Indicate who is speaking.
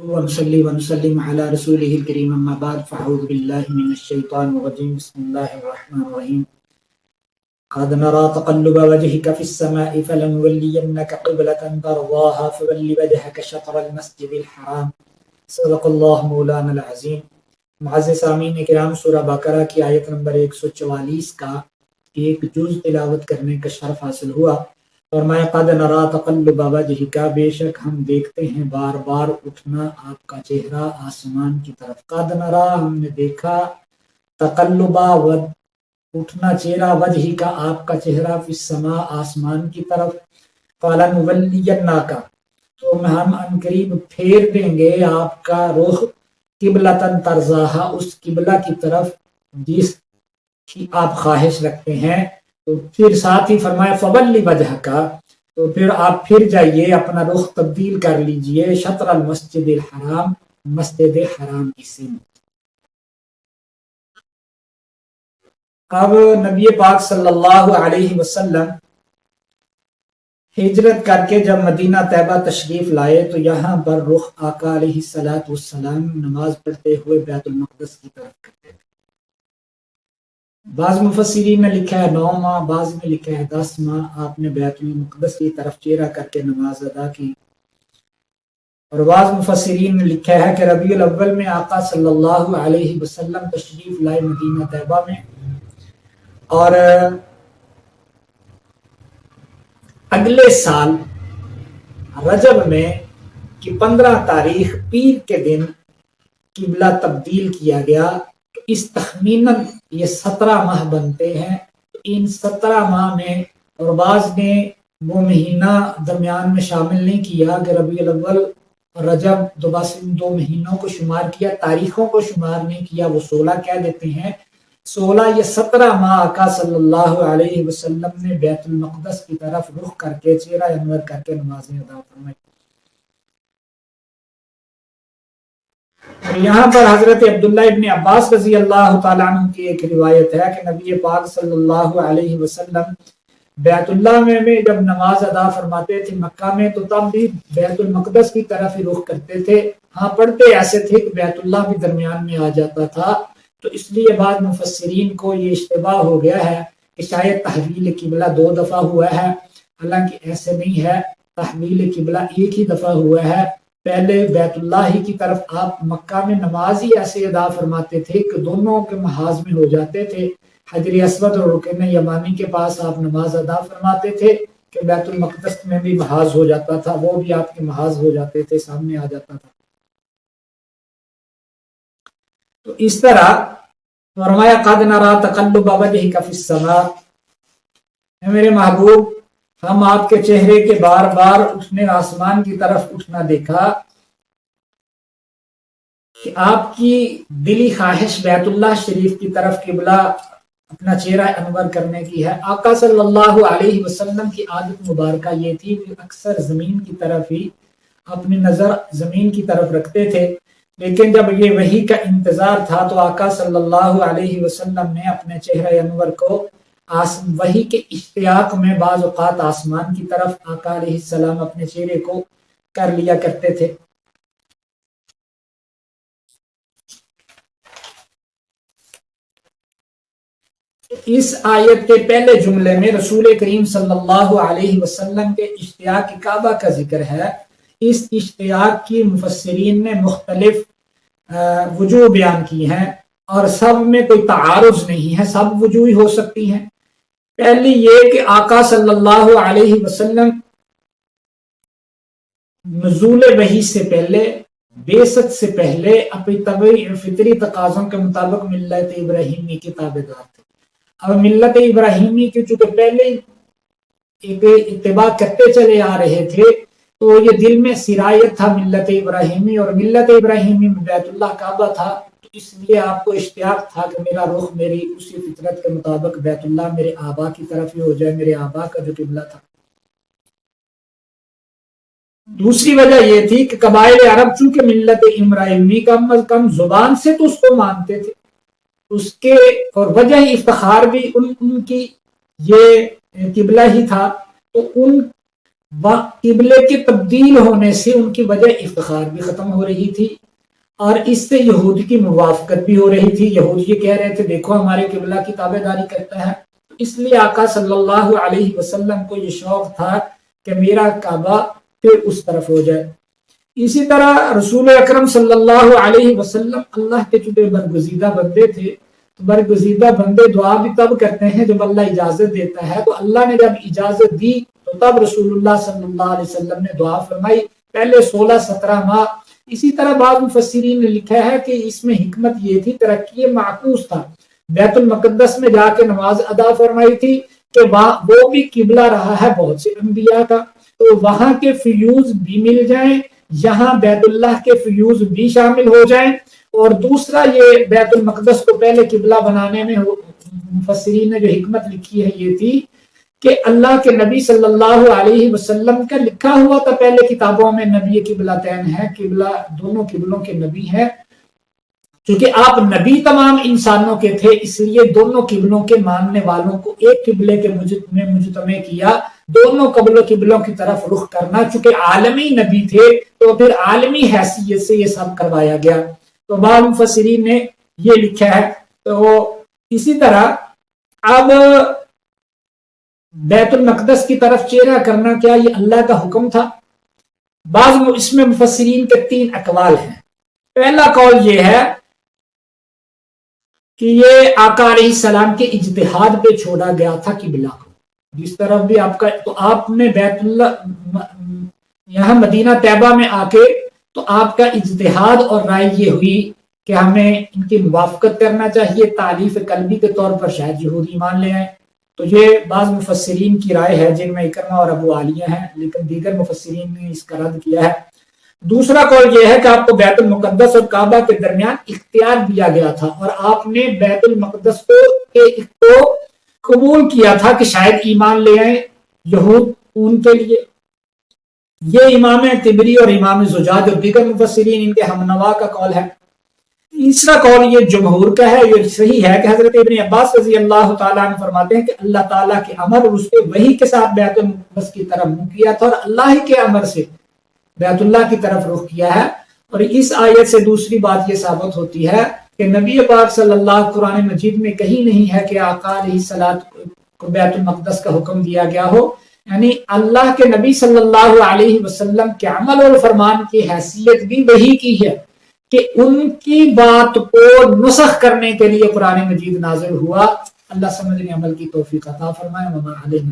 Speaker 1: ونصلي ونسلم على رسوله الكريم أما بعد فأعوذ بالله من الشيطان الرجيم بسم الله الرحمن الرحيم قد نرى تقلب وجهك في السماء فلنولينك قبلة ترضاها فول وجهك شطر المسجد الحرام صدق اللہ مولانا العظیم۔ معزز سامعین کرام، سورہ بقرہ کی آیت نمبر 144 کا ایک جز تلاوت کرنے کا شرف حاصل ہوا۔ فرمایا قد نرى تقلب وجهك، بے شک ہم دیکھتے ہیں بار بار اٹھنا آپ کا چہرہ آسمان کی طرف۔ قد نرى، ہم نے دیکھا، تقلب اٹھنا چہرہ، وجہ کا آپ کا چہرہ، فی السماء آسمان کی طرف۔ فلنولینک، تو ہم عنقریب پھیر دیں گے آپ کا رخ، قبلۃ ترضاھا، اس قبلہ کی طرف جس کی آپ خواہش رکھتے ہیں۔ تو پھر ساتھ ہی فرمایا فولی وجہک، تو پھر آپ پھر جائیے، اپنا رخ تبدیل کر لیجئے، شطر المسجد الحرام، مسجد حرام کی سمت۔ اب نبی پاک صلی اللہ علیہ وسلم ہجرت کر کے جب مدینہ طیبہ تشریف لائے تو یہاں پر رخ آقا علیہ الصلوۃ والسلام نماز پڑھتے ہوئے بیت المقدس کی طرف کرتے تھے۔ بعض مفسرین نے لکھا ہے 9 ماہ، بعض میں لکھا ہے 10 ماہ آپ نے بیت المقدس کی طرف چہرہ کر کے نماز ادا کی، اور بعض مفسرین نے لکھا ہے کہ ربیع الاول میں آقا صلی اللہ علیہ وسلم تشریف لائے مدینہ طیبہ میں، اور اگلے سال رجب میں کی 15 تاریخ پیر کے دن قبلہ تبدیل کیا گیا۔ اس تخمیناً یہ 17 ماہ بنتے ہیں۔ ان 17 ماہ میں، اور بعض نے وہ مہینہ درمیان میں شامل نہیں کیا کہ ربیع الاول اور رجب، تو بس ان 2 مہینوں کو شمار کیا، تاریخوں کو شمار نہیں کیا، وہ 16 کہہ دیتے ہیں۔ 16 یا 17 ماہ آقا صلی اللہ علیہ وسلم نے بیت المقدس کی طرف رخ کر کے چہرہ انور کر کے نمازیں ادا فرمائی۔ یہاں پر حضرت عبداللہ ابن عباس رضی اللہ تعالیٰ عنہ کی ایک روایت ہے کہ نبی پاک صلی اللہ علیہ وسلم بیت اللہ میں جب نماز ادا فرماتے تھے مکہ میں، تو تب بھی بیت المقدس کی طرف ہی رخ کرتے تھے۔ ہاں، پڑھتے ایسے تھے کہ بیت اللہ بھی درمیان میں آ جاتا تھا، تو اس لیے بعض مفسرین کو یہ اشتباہ ہو گیا ہے کہ شاید تحویل قبلہ 2 دفعہ ہوا ہے، حالانکہ ایسے نہیں ہے، تحویل قبلہ ایک ہی دفعہ ہوا ہے۔ پہلے بیت اللہ ہی کی طرف آپ مکہ میں نماز ہی ایسے ادا فرماتے تھے کہ دونوں کے محاذ میں ہو جاتے تھے، حجر اسود اور رکن یمانی کے پاس آپ نماز ادا فرماتے تھے کہ بیت المقدس میں بھی محاذ ہو جاتا تھا، وہ بھی آپ کے محاذ ہو جاتے تھے، سامنے آ جاتا تھا۔ تو اس طرح فرمایا قد نرى تقلب وجهك في السماء، میرے محبوب ہم آپ کے چہرے کے بار بار اٹھنے، آسمان کی طرف اٹھنا دیکھا، کہ آپ کی دلی خواہش بیت اللہ شریف کی طرف قبلہ اپنا چہرہ انور کرنے کی ہے۔ آقا صلی اللہ علیہ وسلم کی عادت مبارکہ یہ تھی کہ اکثر زمین کی طرف ہی اپنی نظر زمین کی طرف رکھتے تھے، لیکن جب یہ وحی کا انتظار تھا تو آقا صلی اللہ علیہ وسلم نے اپنے چہرہ انور کو وحی کے اشتیاق میں بعض اوقات آسمان کی طرف آقا علیہ السلام اپنے چہرے کو کر لیا کرتے تھے۔ اس آیت کے پہلے جملے میں رسول کریم صلی اللہ علیہ وسلم کے اشتیاق کعبہ کا ذکر ہے۔ اس اشتیاق کی مفسرین نے مختلف وجوہ بیان کی ہیں، اور سب میں کوئی تعارض نہیں ہے، سب وجوہ ہو سکتی ہیں۔ پہلی یہ کہ آقا صلی اللہ علیہ وسلم نزول وحی سے پہلے، بعثت سے پہلے اپنی طبعی فطری تقاضوں کے مطابق ملت ابراہیمی کے تابعدار تھے۔ اب ملت ابراہیمی کی چونکہ پہلے اتباع کرتے چلے آ رہے تھے، تو یہ دل میں سرایت تھا ملت ابراہیمی، اور ملت ابراہیمی میں بیت اللہ کعبہ تھا، تو اس لیے آپ کو اشتیاق تھا کہ میرا رخ میری اسی فطرت کے مطابق بیت اللہ میرے آبا کی طرف ہی ہو جائے، میرے آبا کا جو قبلہ تھا۔ دوسری وجہ یہ تھی کہ قبائل عرب چونکہ ملت ابراہیمی کم از کم زبان سے تو اس کو مانتے تھے، اس کے اور وجہ افتخار بھی ان کی یہ قبلہ ہی تھا، تو ان قبلے کے تبدیل ہونے سے ان کی وجہ افتخار بھی ختم ہو رہی تھی اور اس سے یہود کی موافقت بھی ہو رہی تھی. یہود یہ کہہ رہے تھے دیکھو ہمارے قبلہ کی تابع داری کرتا ہے. اس لیے آقا صلی اللہ علیہ وسلم کو یہ شوق تھا کہ میرا کعبہ پھر اس طرف ہو جائے. اسی طرح رسول اکرم صلی اللہ علیہ وسلم اللہ کے چونکہ برگزیدہ بندے تھے تو برگزیدہ بندے دعا بھی تب کرتے ہیں جب اللہ اجازت دیتا ہے. تو اللہ نے جب اجازت دی تو تب رسول اللہ صلی اللہ علیہ وسلم نے دعا فرمائی پہلے 16-17 ماہ. اسی طرح بعض مفسرین نے لکھا ہے کہ اس میں حکمت یہ تھی ترقی معکوس تھا. بیت المقدس میں جا کے نماز ادا فرمائی تھی کہ وہ بھی قبلہ رہا ہے بہت سے انبیاء کا, تو وہاں کے فیوز بھی مل جائیں, یہاں بیت اللہ کے فیوز بھی شامل ہو جائیں. اور دوسرا یہ بیت المقدس کو پہلے قبلہ بنانے میں مفسرین نے جو حکمت لکھی ہے یہ تھی کہ اللہ کے نبی صلی اللہ علیہ وسلم کا لکھا ہوا تھا پہلے کتابوں میں نبی قبلتین ہے, قبلہ دونوں قبلوں کے نبی ہیں. کیونکہ آپ نبی تمام انسانوں کے تھے اس لیے دونوں قبلوں کے ماننے والوں کو ایک قبلے کے میں مجتمع کیا, دونوں قبلوں کی طرف رخ کرنا. چونکہ عالمی نبی تھے تو پھر عالمی حیثیت سے یہ سب کروایا گیا. تو بعض مفسرین نے یہ لکھا ہے. تو اسی طرح اب بیت المقدس کی طرف چہرہ کرنا کیا یہ اللہ کا حکم تھا؟ بعض اس میں مفسرین کے 3 اقوال ہیں. پہلا قول یہ ہے کہ یہ آقا علیہ السلام کے اجتہاد پہ چھوڑا گیا تھا قبلہ کو. جس طرف بھی آپ کا تو آپ نے بیت اللہ یہاں مدینہ طیبہ میں آ کے تو آپ کا اجتہاد اور رائے یہ ہوئی کہ ہمیں ان کی موافقت کرنا چاہیے, تعلیف قلبی کے طور پر شاید یہودی ایمان لے آئیں. تو یہ بعض مفسرین کی رائے ہے جن میں اکرمہ اور ابو عالیہ ہیں, لیکن دیگر مفسرین نے اس کا رد کیا ہے. دوسرا قول یہ ہے کہ آپ کو بیت المقدس اور کعبہ کے درمیان اختیار دیا گیا تھا اور آپ نے بیت المقدس کو قبول کیا تھا کہ شاید ایمان لے آئیں یہود ان کے لیے. یہ امام طبری اور امام زجاج اور دیگر مفسرین ان کے ہمنوا کا قول ہے. تیسرا قول یہ جمہور کا ہے, یہ صحیح ہے کہ حضرت ابن عباس رضی اللہ تعالیٰ عنہ فرماتے ہیں کہ اللہ تعالیٰ کے امر اور اس کے وحی کے ساتھ بیت المقدس کی طرف منہ کیا تھا اور اللہ کے امر سے بیت اللہ کی طرف رخ کیا ہے. اور اس آیت سے دوسری بات یہ ثابت ہوتی ہے کہ نبی پاک صلی اللہ قرآن مجید میں کہیں نہیں ہے کہ آقا علیہ الصلوۃ کو بیت المقدس کا حکم دیا گیا ہو. یعنی اللہ کے نبی صلی اللہ علیہ وسلم کے عمل اور فرمان کی حیثیت بھی وہی کی ہے کہ ان کی بات کو نسخ کرنے کے لیے قرآن مجید نازل ہوا. اللہ سمجھنے عمل کی توفیق عطا فرمائے. وما علینا